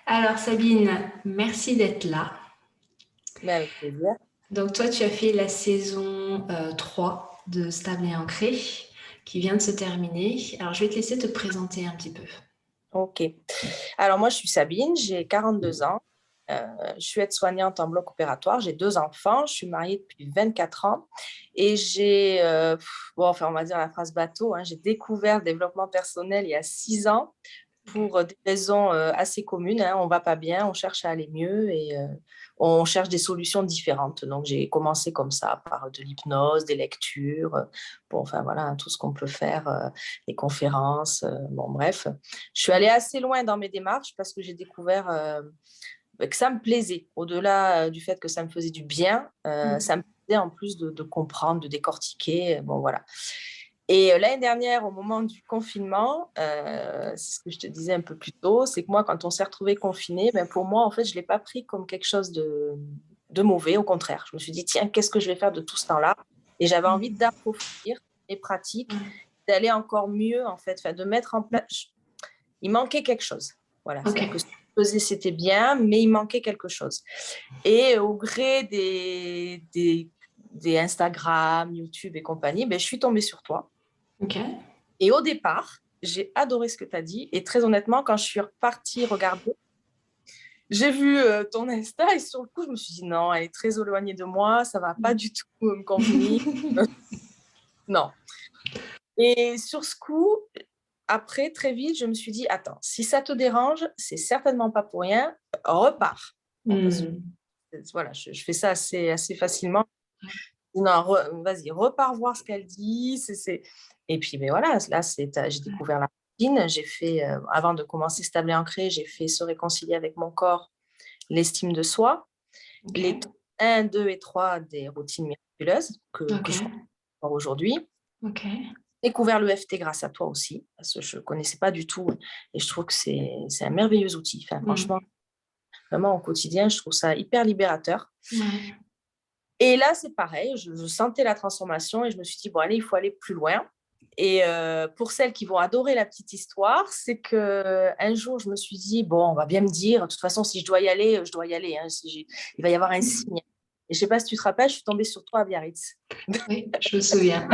Alors Sabine, merci d'être là. Mais avec plaisir. Donc toi, tu as fait la saison 3 de Stable et Ancré qui vient de se terminer. Alors je vais te laisser te présenter un petit peu. OK. Alors, moi, je suis Sabine, j'ai 42 ans. Je suis aide-soignante en bloc opératoire. J'ai deux enfants. Je suis mariée depuis 24 ans. Et bon, enfin, on va dire la phrase bateau, hein, j'ai découvert le développement personnel il y a 6 ans Ok. pour des raisons assez communes, hein. On ne va pas bien, on cherche à aller mieux et on cherche des solutions différentes. Donc, j'ai commencé comme ça, par de l'hypnose, des lectures, bon, enfin voilà, hein, tout ce qu'on peut faire, des conférences, bon, bref. Je suis allée assez loin dans mes démarches parce que j'ai découvert que ça me plaisait. Au-delà du fait que ça me faisait du bien, ça me plaisait en plus de comprendre, de décortiquer. Bon, voilà. Et l'année dernière, au moment du confinement, c'est ce que je te disais un peu plus tôt, c'est que moi, quand on s'est retrouvés confinés, ben pour moi, en fait, je ne l'ai pas pris comme quelque chose de mauvais. Au contraire, je me suis dit, tiens, qu'est-ce que je vais faire de tout ce temps-là? Et j'avais envie d'approfondir les pratiques, d'aller encore mieux, en fait, enfin, de mettre en place. Il manquait quelque chose. Voilà, Ok. c'est-à-dire que ce que je faisais, c'était bien, mais il manquait quelque chose. Et au gré des Instagram, YouTube et compagnie, ben, je suis tombée sur toi. Ok. Et au départ, j'ai adoré ce que tu as dit. Et très honnêtement, quand je suis repartie regarder, j'ai vu ton Insta et sur le coup, je me suis dit non, elle est très éloignée de moi, ça va pas du tout me convenir. Non. Et sur ce coup, après, très vite, je me suis dit, attends, si ça te dérange, c'est certainement pas pour rien, repars. Bon, parce que Hmm. voilà, je fais ça assez facilement. Non, vas-y, repars voir ce qu'elle dit. Et puis, mais voilà, là, j'ai découvert la routine. J'ai fait, avant de commencer Stable et Ancré, j'ai fait se réconcilier avec mon corps, l'estime de soi, Ok. les 1, 2 et 3 des routines miraculeuses Ok. que je comprends encore aujourd'hui. Ok. Découvert l'EFT grâce à toi aussi, parce que je ne connaissais pas du tout. Et je trouve que c'est un merveilleux outil. Enfin, franchement, Hmm. vraiment, au quotidien, je trouve ça hyper libérateur. Ouais. Et là, c'est pareil, je sentais la transformation et je me suis dit, bon, allez, il faut aller plus loin. Et pour celles qui vont adorer la petite histoire, c'est qu'un jour, je me suis dit, bon, on va bien me dire, de toute façon, si je dois y aller, je dois y aller, hein. Il va y avoir un signe. Et je ne sais pas si tu te rappelles, je suis tombée sur toi à Biarritz. Oui, je me souviens.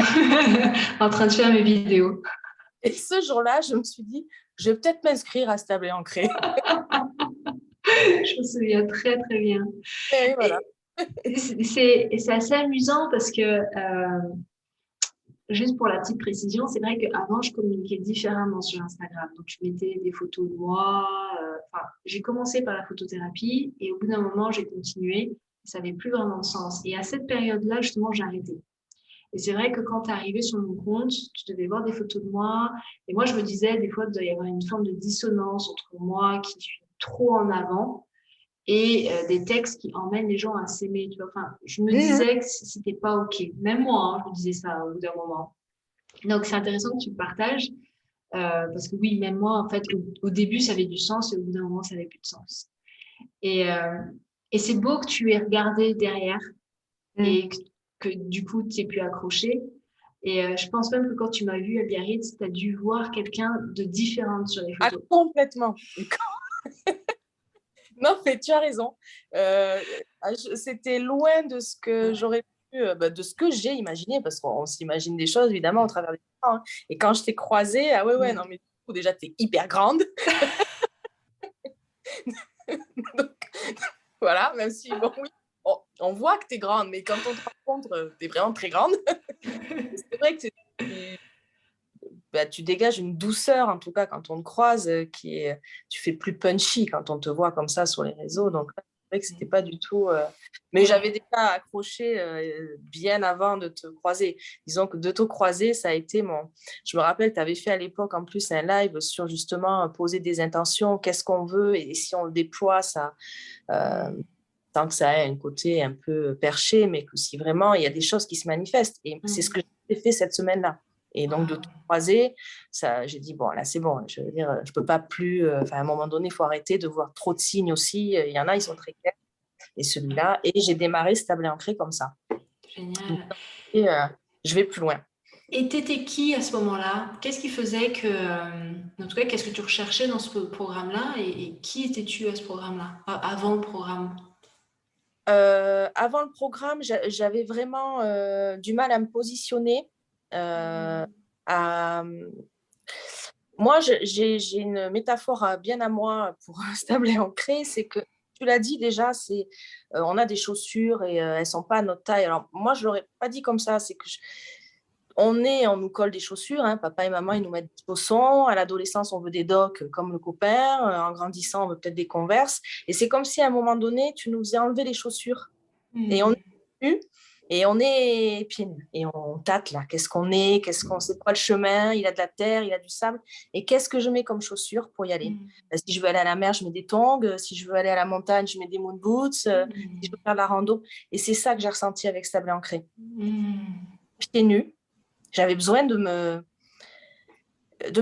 En train de faire mes vidéos. Et ce jour-là, je me suis dit, je vais peut-être m'inscrire à Stable et Ancré. Je me souviens très très bien. Et voilà. Et c'est assez amusant parce que juste pour la petite précision, c'est vrai qu'avant, je communiquais différemment sur Instagram. Donc, je mettais des photos de moi. Enfin, j'ai commencé par la photothérapie et au bout d'un moment, j'ai continué. Ça n'avait plus vraiment de sens. Et à cette période-là, justement, j'ai arrêté. Et c'est vrai que quand tu es arrivé sur mon compte, tu devais voir des photos de moi. Et moi, je me disais, des fois, il doit y avoir une forme de dissonance entre moi qui suis trop en avant et des textes qui emmènent les gens à s'aimer. Tu vois. Enfin, je me Mhm. disais que c'était pas OK. Même moi, hein, je me disais ça au bout d'un moment. Donc, c'est intéressant que tu le partages parce que oui, même moi, en fait, au début, ça avait du sens et au bout d'un moment, ça n'avait plus de sens. Et, euh, et c'est beau que tu aies regardé derrière Mhm. et que du coup, tu aies pu accrocher. Et je pense même que quand tu m'as vu à Biarritz, tu as dû voir quelqu'un de différent sur les Ah, photos. complètement. Non, mais tu as raison. Euh, C'était loin de ce que j'aurais pu, de ce que j'ai imaginé, parce qu'on s'imagine des choses, évidemment, au travers des temps, hein. Et quand je t'ai croisée, ah ouais, ouais, non, mais du coup, déjà, tu es hyper grande. Donc, voilà, même si, bon, oui, on voit que tu es grande, mais quand on te rencontre, tu es vraiment très grande. C'est vrai que bah, tu dégages une douceur, en tout cas, quand on te croise, tu fais plus punchy quand on te voit comme ça sur les réseaux. Donc, c'est vrai que c'était pas du tout. Mais j'avais Ouais. déjà accroché bien avant de te croiser. Disons que de te croiser, ça a été mon. Je me rappelle, tu avais fait à l'époque en plus un live sur justement poser des intentions, qu'est-ce qu'on veut, et si on le déploie, ça. euh, Tant que ça a un côté un peu perché, mais que si vraiment il y a des choses qui se manifestent. Et c'est ce que j'ai fait cette semaine-là. Et donc, de te croiser, ça, j'ai dit, bon, là, c'est bon. Je veux dire, je peux pas plus. Enfin, à un moment donné, il faut arrêter de voir trop de signes aussi. Il y en a, ils sont très clairs. Et celui-là. Et j'ai démarré Stable et Ancré comme ça. Génial. Et je vais plus loin. Et t'étais qui à ce moment-là? Qu'est-ce qui faisait que, en tout cas, qu'est-ce que tu recherchais dans ce programme-là et qui étais-tu à ce programme-là, avant le programme? Avant le programme, j'avais vraiment du mal à me positionner. euh, à... Moi, j'ai une métaphore bien à moi pour stable et ancré, c'est que tu l'as dit déjà, on a des chaussures et elles sont pas à notre taille. Alors moi, je l'aurais pas dit comme ça, c'est que on nous colle des chaussures, hein, papa et maman, ils nous mettent des chaussons. À l'adolescence, on veut des docks comme le copain. En grandissant, on veut peut-être des Converse. Et c'est comme si à un moment donné, tu nous faisais enlever les chaussures. Et on Mmh. est nu, et on est pieds nus. Et on tâte là. Qu'est-ce qu'on est? C'est quoi le chemin? Il a de la terre, il a du sable. Et qu'est-ce que je mets comme chaussures pour y aller? Mmh. Si je veux aller à la mer, je mets des tongs. Si je veux aller à la montagne, je mets des moon boots. Si je Mmh. veux faire de la rando. Et c'est ça que j'ai ressenti avec Stable et Ancré. Mmh. Pieds nus. J'avais besoin de me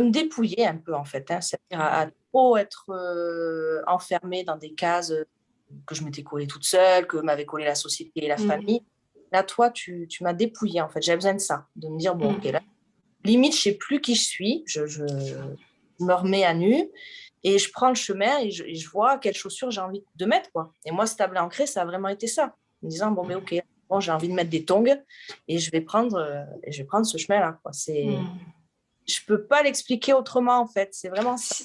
dépouiller un peu, en fait, hein, c'est-à-dire à trop être enfermée dans des cases que je m'étais collée toute seule, que m'avait collé la société et la Mmh. famille. Là, toi, tu m'as dépouillée, en fait. J'avais besoin de ça, de me dire, bon, ok, là, Mmh. limite, je sais plus qui je suis, C'est ça. je me remets à nu et je prends le chemin et je vois quelles chaussures j'ai envie de mettre, quoi. Et moi, Stable et Ancré, ça a vraiment été ça. En me disant, bon, mais ok, bon, j'ai envie de mettre des tongs et je vais prendre ce chemin-là, quoi. Mmh. Je peux pas l'expliquer autrement, en fait. C'est vraiment ça.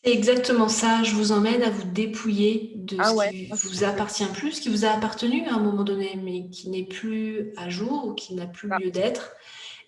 C'est exactement ça. Je vous emmène à vous dépouiller de Ah ce ouais, qui moi, c'est vous ce que je appartient plus, ce qui vous a appartenu à un moment donné, mais qui n'est plus à jour ou qui n'a plus ah, lieu d'être.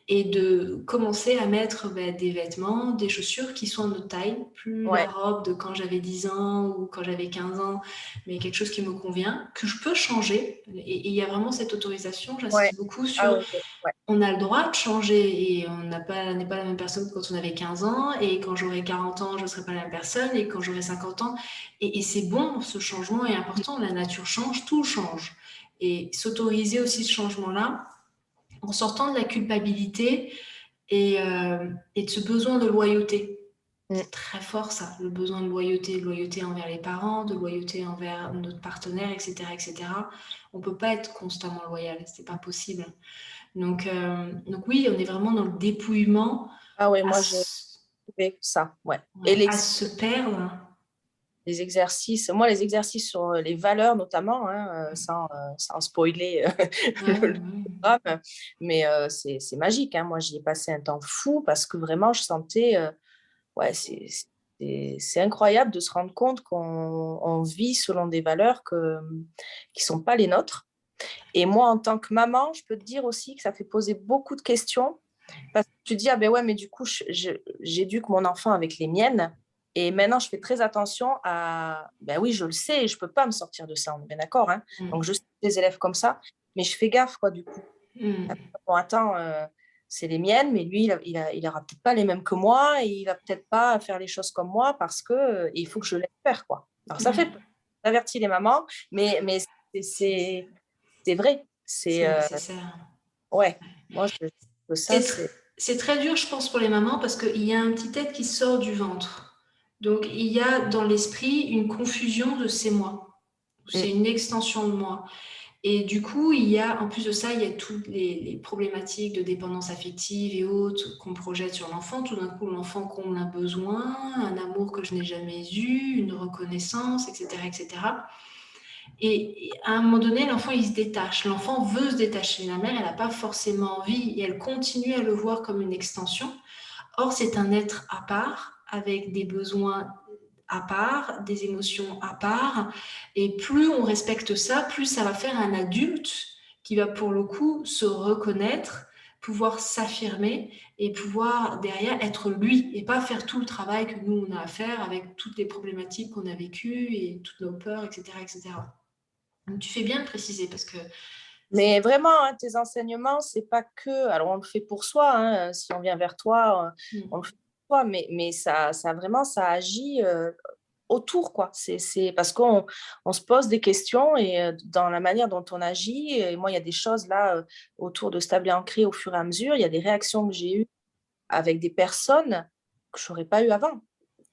Et de commencer à mettre des vêtements, des chaussures qui sont à notre taille, plus la ouais, robe de quand j'avais 10 ans ou quand j'avais 15 ans, mais quelque chose qui me convient, que je peux changer. Et il y a vraiment cette autorisation, ouais. j'insiste beaucoup Ah sur ouais, ouais. on a le droit de changer et on n'est pas la même personne que quand on avait 15 ans et quand j'aurai 40 ans, je ne serai pas la même personne et quand j'aurai 50 ans. Et c'est bon, ce changement est important, la nature change, tout change. Et s'autoriser aussi ce changement-là en sortant de la culpabilité et de ce besoin de loyauté. Mm. C'est très fort ça, le besoin de loyauté envers les parents, de loyauté envers notre partenaire, etc., etc. On peut pas être constamment loyal, c'est pas possible. Donc oui, on est vraiment dans le dépouillement Ah ouais, à, moi, j'ai trouvé ça, ouais. Et ouais, à se perdre. les exercices, moi, les exercices sur les valeurs, notamment, hein, sans spoiler Ouais, le ouais. programme, mais c'est magique, hein. Moi, j'y ai passé un temps fou parce que vraiment, je sentais, ouais, c'est incroyable de se rendre compte qu'on vit selon des valeurs qui ne sont pas les nôtres. Et moi, en tant que maman, je peux te dire aussi que ça fait poser beaucoup de questions parce que tu te dis, ah ben ouais, mais du coup, j'éduque mon enfant avec les miennes. Et maintenant, je fais très attention à, ben oui, je le sais, je ne peux pas me sortir de ça, on est bien d'accord, hein. Donc, je Mm. sais des élèves comme ça, mais je fais gaffe, quoi, du coup. Mm. Bon, attends, c'est les miennes, mais lui, il aura peut-être pas les mêmes que moi et il va peut-être pas faire les choses comme moi parce que il faut que je laisse faire, quoi. Alors, ça fait peur. Mm. J'avertis les mamans, mais c'est vrai. C'est nécessaire. Ouais, moi, ça, C'est tr- c'est. c'est très dur, je pense, pour les mamans parce qu'il y a un petit tête qui sort du ventre. Donc, il y a dans l'esprit une confusion de c'est moi. C'est Mm. une extension de moi. Et du coup, il y a, en plus de ça, il y a toutes les problématiques de dépendance affective et autres qu'on projette sur l'enfant. Tout d'un coup, l'enfant comble un besoin, un amour que je n'ai jamais eu, une reconnaissance, etc., etc. Et à un moment donné, l'enfant, il se détache. L'enfant veut se détacher. La mère, elle n'a pas forcément envie et elle continue à le voir comme une extension. Or, c'est un être à part, avec des besoins à part, des émotions à part. Et plus on respecte ça, plus ça va faire un adulte qui va pour le coup se reconnaître, pouvoir s'affirmer et pouvoir derrière être lui et pas faire tout le travail que nous on a à faire avec toutes les problématiques qu'on a vécues et toutes nos peurs, etc., etc. Donc tu fais bien de préciser parce que Mais vraiment, hein, tes enseignements, c'est pas que. Alors, on le fait pour soi, hein, si on vient vers toi, on le fait pour toi, mais ça vraiment, ça agit autour, quoi. C'est parce qu'on se pose des questions et dans la manière dont on agit, et moi, il y a des choses là autour de Stable et Ancré au fur et à mesure, il y a des réactions que j'ai eues avec des personnes que je n'aurais pas eues avant.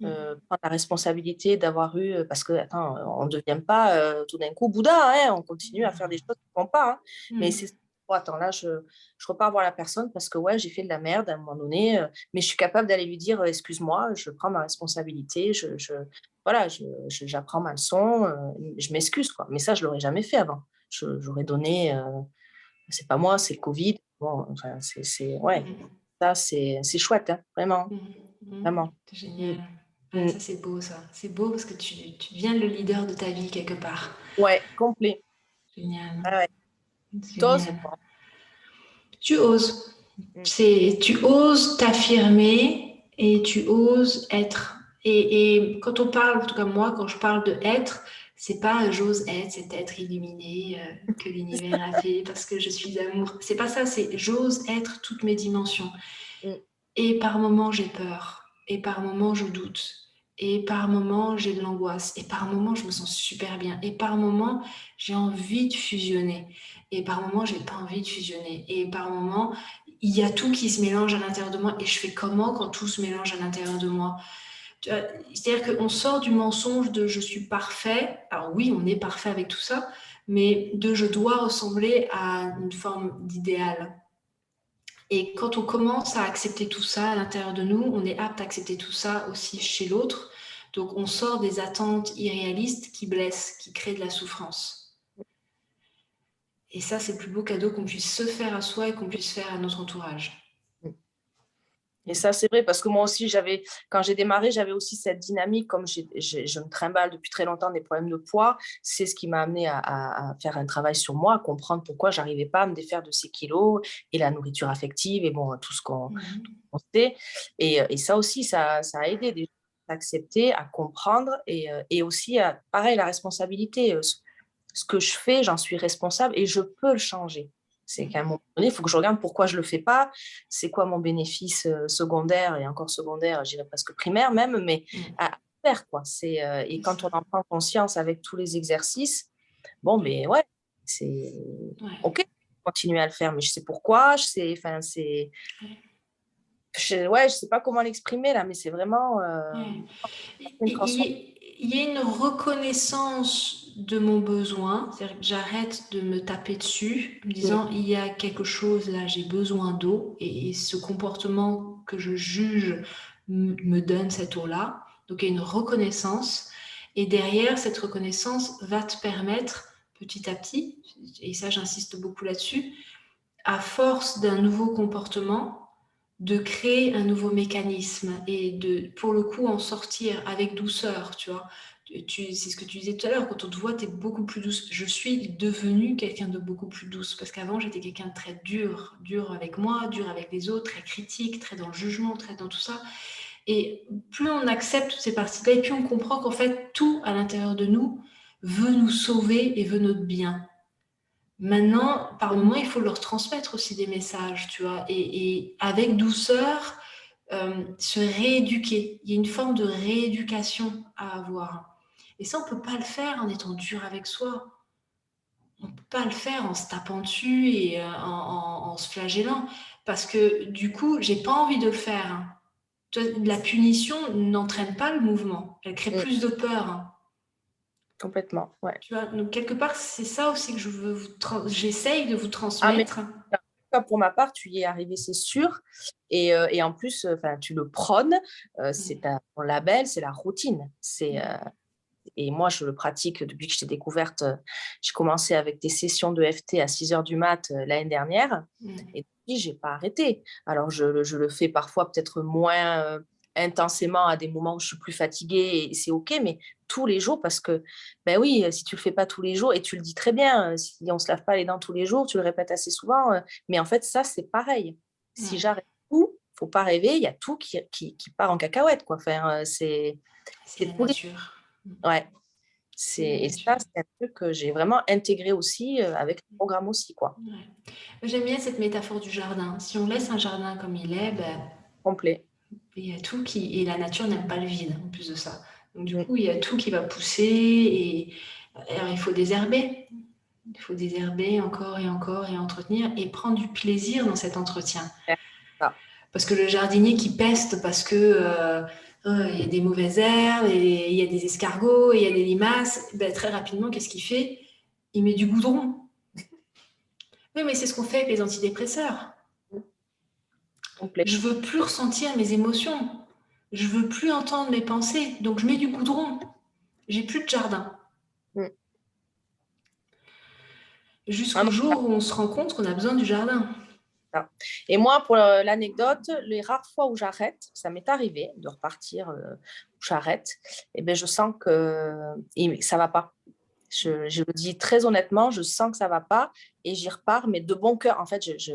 Prendre la responsabilité d'avoir eu, parce que, attends, on ne devient pas tout d'un coup Bouddha, hein, on continue à faire des choses qui ne vont pas, hein, mais c'est oh, attends, là, je repars voir la personne parce que ouais, j'ai fait de la merde à un moment donné, mais je suis capable d'aller lui dire excuse-moi, je prends ma responsabilité, voilà, j'apprends ma leçon, je m'excuse, quoi. Mais ça, je l'aurais jamais fait avant. J'aurais donné, c'est pas moi, c'est le Covid. Bon, enfin, ouais, Mhm. ça, c'est chouette, hein, vraiment, Mhm. Mhm. vraiment. C'est Mm, génial. Ah, mm. ça, c'est beau, ça. C'est beau parce que tu deviens le leader de ta vie quelque part. Ouais, complet. Génial. Ouais, ouais. T'oses, Génial. quoi. Tu oses. Mm. Tu oses t'affirmer et tu oses être. Et quand on parle, en tout cas moi, quand je parle de être, c'est pas j'ose être cet être illuminé que l'univers a fait parce que je suis amour. C'est pas ça, c'est j'ose être toutes mes dimensions. Mm. Et par moments, j'ai peur. Et par moments, je doute. Et par moments, j'ai de l'angoisse. Et par moments, je me sens super bien. Et par moments, j'ai envie de fusionner. Et par moments, j'ai pas envie de fusionner. Et par moments, il y a tout qui se mélange à l'intérieur de moi. Et je fais comment quand tout se mélange à l'intérieur de moi? C'est-à-dire qu'on sort du mensonge de je suis parfait. Alors oui, on est parfait avec tout ça, mais de je dois ressembler à une forme d'idéal. Et quand on commence à accepter tout ça à l'intérieur de nous, on est apte à accepter tout ça aussi chez l'autre. Donc on sort des attentes irréalistes qui blessent, qui créent de la souffrance. Et ça, c'est le plus beau cadeau qu'on puisse se faire à soi et qu'on puisse faire à notre entourage. Mm. Et ça, c'est vrai, parce que moi aussi, quand j'ai démarré, j'avais aussi cette dynamique, comme je me trimballe depuis très longtemps des problèmes de poids, c'est ce qui m'a amené à faire un travail sur moi, à comprendre pourquoi j'arrivais pas à me défaire de ces kilos et la nourriture affective et bon, tout ce qu'on sait. Et ça aussi, ça a aidé déjà à accepter, à comprendre et aussi, pareil, la responsabilité. Ce que je fais, j'en suis responsable et je peux le changer. C'est qu'à un moment donné, il faut que je regarde pourquoi je ne le fais pas, c'est quoi mon bénéfice secondaire, et encore secondaire, je dirais presque primaire même, mais à faire, quoi. Et quand on en prend conscience avec tous les exercices, bon, mais ouais, c'est Ouais. OK, continuer à le faire, mais je sais pourquoi, enfin, ouais, je sais pas comment l'exprimer là, mais c'est vraiment Ouais. une transformation. Il y a une reconnaissance de mon besoin, c'est-à-dire que j'arrête de me taper dessus en me disant il y a quelque chose là, j'ai besoin d'eau et ce comportement que je juge me donne cette eau-là. Donc il y a une reconnaissance et derrière cette reconnaissance va te permettre petit à petit, et ça j'insiste beaucoup là-dessus, à force d'un nouveau comportement, de créer un nouveau mécanisme et de, pour le coup, en sortir avec douceur, tu vois. C'est ce que tu disais tout à l'heure, quand on te voit, tu es beaucoup plus douce. Je suis devenue quelqu'un de beaucoup plus douce parce qu'avant, j'étais quelqu'un de très dur, dur avec moi, dur avec les autres, très critique, très dans le jugement, très dans tout ça. Et plus on accepte toutes ces parties-là, et plus on comprend qu'en fait, tout à l'intérieur de nous veut nous sauver et veut notre bien. Maintenant, par moment, il faut leur transmettre aussi des messages, tu vois, et avec douceur, se rééduquer. Il y a une forme de rééducation à avoir. Et ça, on ne peut pas le faire en étant dur avec soi. On ne peut pas le faire en se tapant dessus et en se flagellant. Parce que du coup, j'ai pas envie de le faire. Hein. La punition n'entraîne pas le mouvement. Elle crée plus de peur. Hein. Complètement, ouais. Tu vois, donc quelque part, c'est ça aussi que j'essaye de vous Ah, mais transmettre. pour ma part, tu y es arrivé, c'est sûr. Et en plus, tu le prônes. C'est ton label, c'est la routine. Et moi, je le pratique depuis que je t'ai découverte. J'ai commencé avec des sessions de FT à 6 heures du mat l'année dernière. Et depuis, je n'ai pas arrêté. Alors, je le fais parfois peut-être moins intensément à des moments où je suis plus fatiguée et c'est OK, mais tous les jours parce que, ben oui, si tu ne le fais pas tous les jours, et tu le dis très bien, si on ne se lave pas les dents tous les jours, tu le répètes assez souvent, mais en fait, ça, c'est pareil. Si j'arrête tout, il ne faut pas rêver, il y a tout qui part en cacahuète, quoi. Enfin, C'est la tous les... nature. Ouais. C'est la Et ça, nature. c'est un truc que j'ai vraiment intégré aussi avec le programme aussi, quoi. Ouais. J'aime bien cette métaphore du jardin. Si on laisse un jardin comme il est, ben, Complet. il y a tout qui... Et la nature n'aime pas le vide, en plus de ça. Donc du Mm. coup, il y a tout qui va pousser et alors, il faut désherber. Il faut désherber encore et encore et entretenir et prendre du plaisir dans cet entretien. Ouais, ça. Parce que le jardinier qui peste parce que il y a des mauvaises herbes, et il y a des escargots, et il y a des limaces, ben, très rapidement, qu'est-ce qu'il fait? Il met du goudron. Oui, mais c'est ce qu'on fait avec les antidépresseurs. Je Complètement. veux plus ressentir mes émotions. Je veux plus entendre mes pensées. Donc je mets du goudron. J'ai plus de jardin. Mm. Jusqu'au Vraiment, jour où on se rend compte qu'on a besoin du jardin. ça. Et moi, pour l'anecdote, les rares fois où j'arrête, ça m'est arrivé de repartir, où j'arrête, et ben, je sens que ça va pas. Je le dis très honnêtement, je sens que ça va pas et j'y repars, mais de bon cœur. En fait, j'y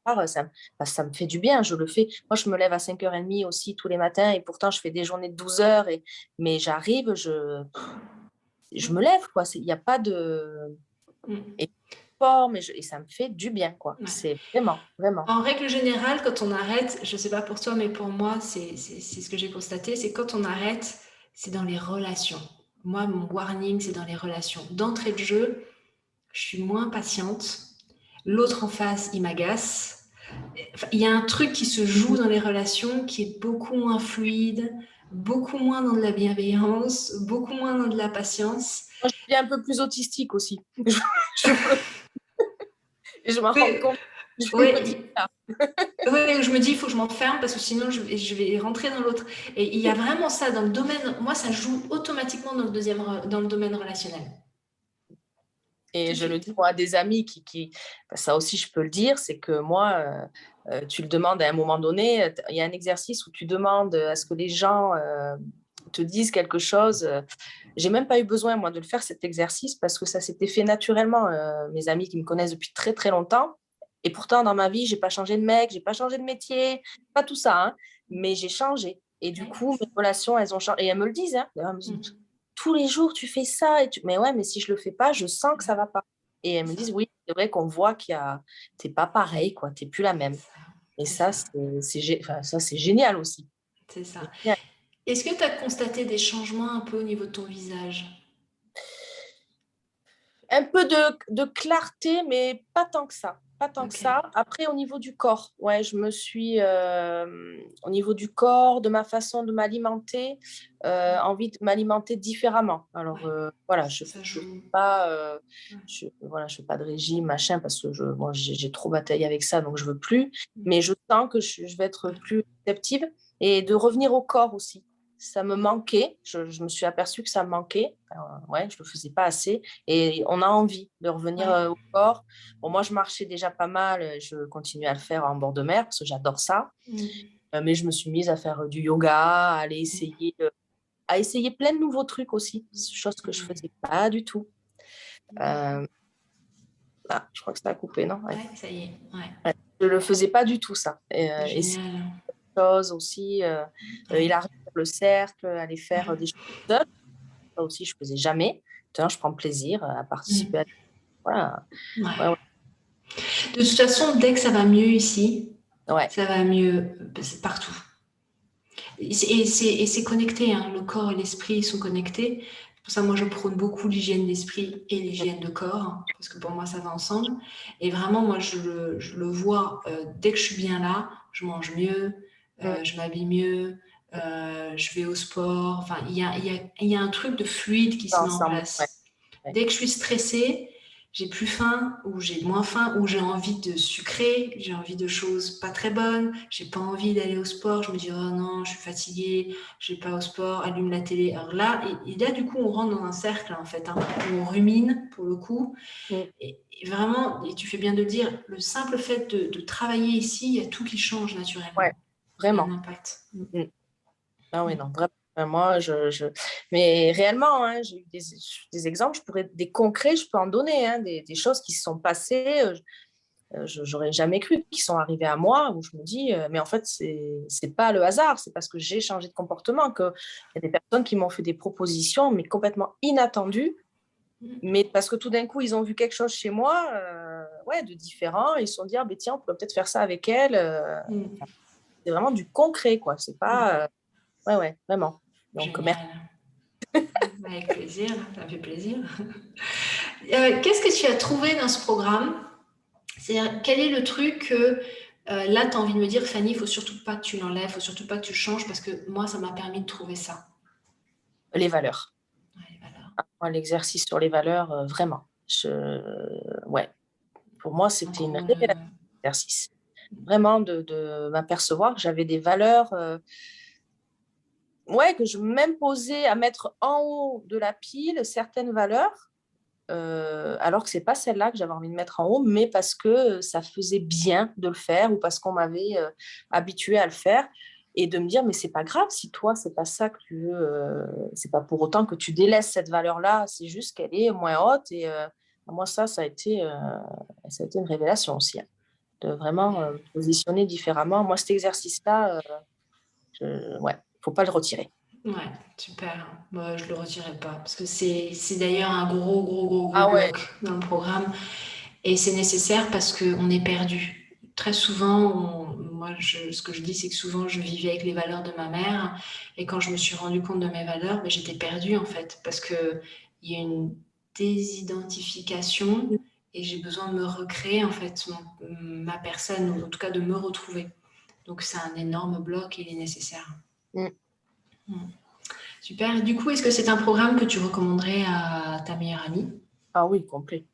repars, ça me fait du bien, je le fais. Moi, je me lève à 5h30 aussi tous les matins et pourtant, je fais des journées de 12 heures. Mais j'arrive, je me lève, quoi. Il n'y a pas de et sport, et ça me fait du bien, quoi. Ouais. C'est vraiment, vraiment. En règle générale, quand on arrête, je ne sais pas pour toi, mais pour moi, c'est ce que j'ai constaté, c'est quand on arrête, c'est dans les relations. Moi, mon warning, c'est dans les relations. D'entrée de jeu, je suis moins patiente. L'autre en face, il m'agace. Enfin, il y a un truc qui se joue dans les relations qui est beaucoup moins fluide, beaucoup moins dans de la bienveillance, beaucoup moins dans de la patience. Moi, je suis un peu plus autistique aussi. Je, je m'en rends Oui, compte. Je me dis ouais, ça. ouais, je me dis, il faut que je m'enferme parce que sinon je vais rentrer dans l'autre. Et il y a vraiment ça dans le domaine, moi ça joue automatiquement dans le domaine relationnel. Tout Et de je le suite. dis moi à des amis ça aussi je peux le dire, c'est que moi, tu le demandes à un moment donné, il y a un exercice où tu demandes à ce que les gens te disent quelque chose. J'ai même pas eu besoin moi de le faire cet exercice parce que ça s'était fait naturellement. Mes amis qui me connaissent depuis très très longtemps, et pourtant dans ma vie j'ai pas changé de mec, j'ai pas changé de métier, pas tout ça, hein, mais j'ai changé. Et du Ouais. coup mes relations elles ont changé et elles me le disent, hein. Elles me disent, Mm. tous les jours tu fais ça mais ouais, mais si je le fais pas je sens que ça va pas. Et elles me Ça, disent oui, c'est vrai qu'on voit t'es pas pareil, quoi, t'es plus la même. Et c'est ça, enfin, ça c'est génial aussi. c'est ça. C'est génial. Est-ce que tu as constaté des changements un peu au niveau de ton visage? Un peu de clarté, mais pas tant que ça. Pas tant que Ok. ça. Après, au niveau du corps, ouais, au niveau du corps, de ma façon de m'alimenter, envie de m'alimenter différemment. Alors, Ouais, voilà, ça je fais joue. pas, Ouais. voilà, je fais pas de régime, machin, parce que bon, j'ai trop bataillé avec ça, donc je veux plus. Mais je sens que je vais être plus réceptive et de revenir au corps aussi. Ça me manquait. Je me suis aperçue que ça me manquait. Ouais, je le faisais pas assez. Et on a envie de revenir Ouais. au corps. Bon, moi, je marchais déjà pas mal. Je continue à le faire en bord de mer parce que j'adore ça. Mm. Mais je me suis mise à faire du yoga, à essayer plein de nouveaux trucs aussi, chose que je faisais pas du tout. Euh, je crois que ça a coupé, non? Ouais. Ouais, ça y est. Ouais. Ouais. Je le faisais pas du tout, ça. Et c'est Génial. une chose aussi. Ouais. Élargir le cercle, aller faire des Ouais. choses seules. Ça aussi, je faisais jamais. Maintenant, je prends plaisir à participer à... Mm. Voilà. Ouais, Ouais. De toute façon, dès que ça va mieux ici, ouais. Ouais. ça va mieux partout. Et c'est connecté, hein. Le corps et l'esprit sont connectés. C'est pour ça, moi, je prône beaucoup l'hygiène d'esprit et l'hygiène de corps, hein, parce que pour moi, ça va ensemble. Et vraiment, moi, je le vois, dès que je suis bien là, je mange mieux, Mm. je m'habille mieux, je vais au sport. Enfin, il y a un truc de fluide qui se met en Ensemble, ouais. place. Ouais. Dès que je suis stressée, j'ai plus faim ou j'ai moins faim ou j'ai envie de sucrer, j'ai envie de choses pas très bonnes, j'ai pas envie d'aller au sport, je me dis oh non, je suis fatiguée, je vais pas au sport, allume la télé. Alors là, et là du coup, on rentre dans un cercle en fait, hein, où on rumine pour le coup. Mm. Et vraiment, et tu fais bien de le dire, le simple fait de travailler ici, il y a tout qui change Ouais, naturellement. Il y a un vraiment. impact. Mm. Ah oui, non, vraiment. Moi, mais réellement, hein, j'ai eu des exemples, des concrets, je peux en donner, hein, des choses qui se sont passées, j'aurais jamais cru, qui sont arrivées à moi, où je me dis, mais en fait, c'est pas le hasard, c'est parce que j'ai changé de comportement, qu'il y a des personnes qui m'ont fait des propositions, mais complètement inattendues, mais parce que tout d'un coup, ils ont vu quelque chose chez moi, ouais, de différent, ils se sont dit, ah, ben, tiens, on pourrait peut-être faire ça avec elle. Mm. C'est vraiment du concret, quoi. C'est pas, ouais, ouais, vraiment. Donc, merci. Génial. Avec plaisir, ça me fait plaisir. Qu'est-ce que tu as trouvé dans ce programme? C'est-à-dire, quel est le truc que là, tu as envie de me dire, Fanny, il faut surtout pas que tu l'enlèves, il faut surtout pas que tu le changes, parce que moi, ça m'a permis de trouver ça. Les valeurs. Ouais, voilà. Moi, l'exercice sur les valeurs, vraiment. Ouais. Pour moi, c'était une révélation d'exercice. Vraiment de m'apercevoir que j'avais des valeurs que je m'imposais à mettre en haut de la pile certaines valeurs, alors que ce n'est pas celle-là que j'avais envie de mettre en haut, mais parce que ça faisait bien de le faire ou parce qu'on m'avait habitué à le faire. Et de me dire, mais c'est pas grave si toi, c'est pas ça que tu veux, c'est pas pour autant que tu délaisses cette valeur-là, c'est juste qu'elle est moins haute. Et moi, ça a été une révélation aussi, hein, de vraiment me positionner différemment. Moi, cet exercice-là, faut pas le retirer. Ouais, super. Moi, je le retirerai pas parce que c'est d'ailleurs un gros Ah ouais. bloc dans le programme et c'est nécessaire parce qu'on est perdu. Très souvent, ce que je dis, c'est que souvent, je vivais avec les valeurs de ma mère et quand je me suis rendu compte de mes valeurs, ben, j'étais perdue en fait parce que il y a une désidentification et j'ai besoin de me recréer en fait ma personne ou en tout cas de me retrouver. Donc c'est un énorme bloc et il est nécessaire. Mm. Super. Du coup, est-ce que c'est un programme que tu recommanderais à ta meilleure amie? Ah oui, complet.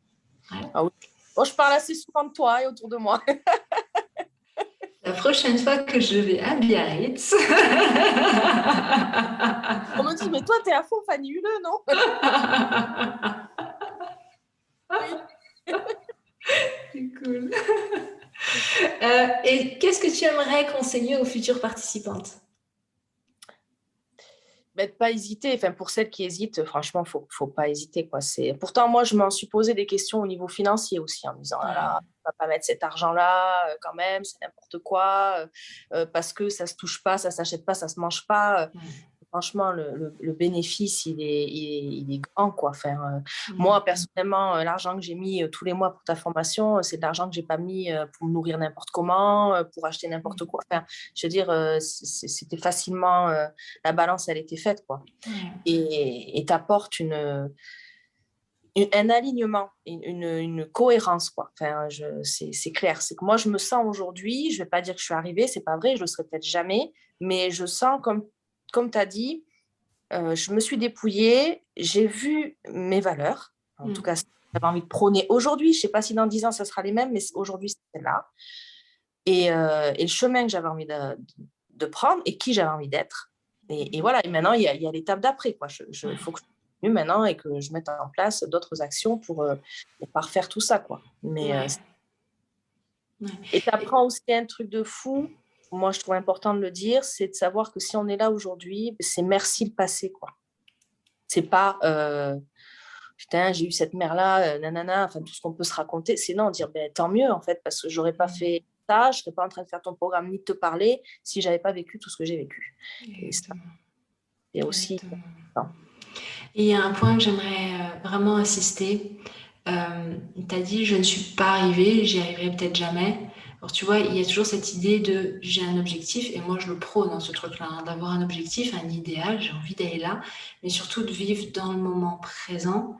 Ouais. Ah oui. Bon, je parle assez souvent de toi et autour de moi. La prochaine fois que je vais à Biarritz. On me dit, mais toi, t'es à fond Fanny Huleux, non? Oui. C'est cool. Et qu'est-ce que tu aimerais conseiller aux futures participantes? De pas hésiter. Enfin, pour celles qui hésitent, franchement, faut pas hésiter, quoi. Pourtant, moi, je m'en suis posé des questions au niveau financier aussi, en me disant, là, on va pas mettre cet argent-là, quand même, c'est n'importe quoi, parce que ça se touche pas, ça s'achète pas, ça se mange pas. Franchement, le bénéfice, il est grand, quoi. Enfin, moi, personnellement, l'argent que j'ai mis tous les mois pour ta formation, c'est de l'argent que j'ai pas mis pour me nourrir n'importe comment, pour acheter n'importe quoi. Enfin, je veux dire, c'était facilement... la balance, elle était faite, quoi. Et t'apportes un alignement, une cohérence, quoi. Enfin, c'est clair. C'est que moi, je me sens aujourd'hui, je vais pas dire que je suis arrivée, c'est pas vrai, je le serai peut-être jamais, mais je sens comme tu as dit, je me suis dépouillée, j'ai vu mes valeurs, en tout cas, j'avais envie de prôner aujourd'hui. Je ne sais pas si dans 10 ans, ça sera les mêmes, mais aujourd'hui, c'est là. Et le chemin que j'avais envie de prendre et qui j'avais envie d'être. Et voilà, et maintenant, il y a l'étape d'après. Il faut que je continue maintenant et que je mette en place d'autres actions pour parfaire tout ça, quoi. Mais, et tu apprends aussi un truc de fou. Moi, je trouve important de le dire, c'est de savoir que si on est là aujourd'hui, c'est merci le passé, quoi. C'est pas putain, j'ai eu cette mère-là, nanana, enfin tout ce qu'on peut se raconter. C'est non, dire tant mieux en fait, parce que j'aurais pas fait ça, je serais pas en train de faire ton programme ni de te parler si j'avais pas vécu tout ce que j'ai vécu. Et ça, c'est aussi. Et il y a un point que j'aimerais vraiment insister. Tu as dit, je ne suis pas arrivée, j'y arriverai peut-être jamais. Alors tu vois, il y a toujours cette idée de j'ai un objectif, et moi je le prône dans ce truc-là, hein, d'avoir un objectif, un idéal, j'ai envie d'aller là, mais surtout de vivre dans le moment présent.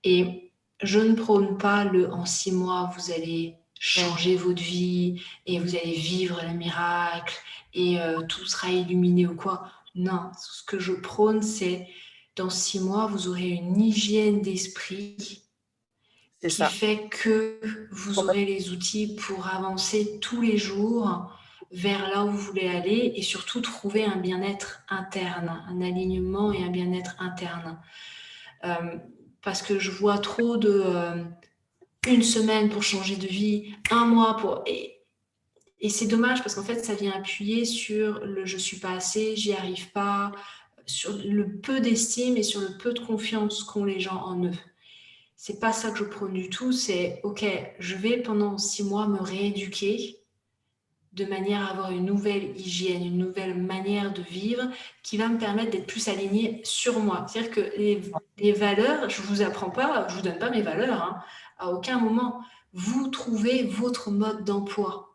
Et je ne prône pas le en 6 mois, vous allez changer votre vie et vous allez vivre le miracle et tout sera illuminé ou quoi. Non, ce que je prône, c'est dans 6 mois, vous aurez une hygiène d'esprit qui fait que vous aurez les outils pour avancer tous les jours vers là où vous voulez aller et surtout trouver un bien-être interne, un alignement et un bien-être interne. Parce que je vois trop de une semaine pour changer de vie, un mois pour... Et c'est dommage parce qu'en fait, ça vient appuyer sur le je suis pas assez, j'y arrive pas, sur le peu d'estime et sur le peu de confiance qu'ont les gens en eux. C'est pas ça que je prône du tout, c'est ok, je vais pendant 6 mois me rééduquer de manière à avoir une nouvelle hygiène, une nouvelle manière de vivre qui va me permettre d'être plus alignée sur moi. C'est-à-dire que les valeurs, je vous apprends pas, je vous donne pas mes valeurs, hein, à aucun moment. Vous trouvez votre mode d'emploi.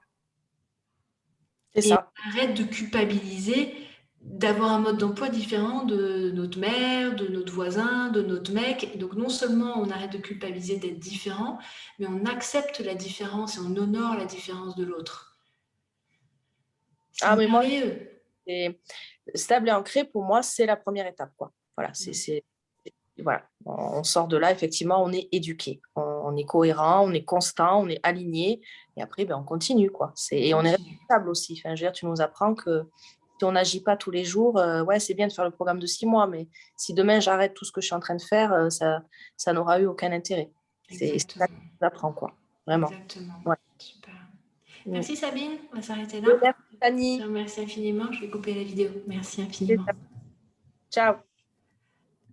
C'est Et ça. arrête de culpabiliser d'avoir un mode d'emploi différent de notre mère, de notre voisin, de notre mec. Donc non seulement on arrête de culpabiliser d'être différent, mais on accepte la différence et on honore la différence de l'autre. C'est merveilleux. Et stable et ancré, pour moi, c'est la première étape, quoi. Voilà, voilà. On sort de là, effectivement, on est éduqué. on est cohérent, on est constant, on est aligné. Et après, on continue, quoi. Et on est responsable aussi. Enfin, je veux dire, tu nous apprends que si on n'agit pas tous les jours, ouais, c'est bien de faire le programme de 6 mois, mais si demain j'arrête tout ce que je suis en train de faire, ça n'aura eu aucun intérêt. C'est ça que nous apprend, quoi. Vraiment. Exactement. Ouais. Super. Merci Sabine, on va s'arrêter là. Merci Je Fanny. te remercie infiniment. Je vais couper la vidéo. Merci infiniment. Ciao.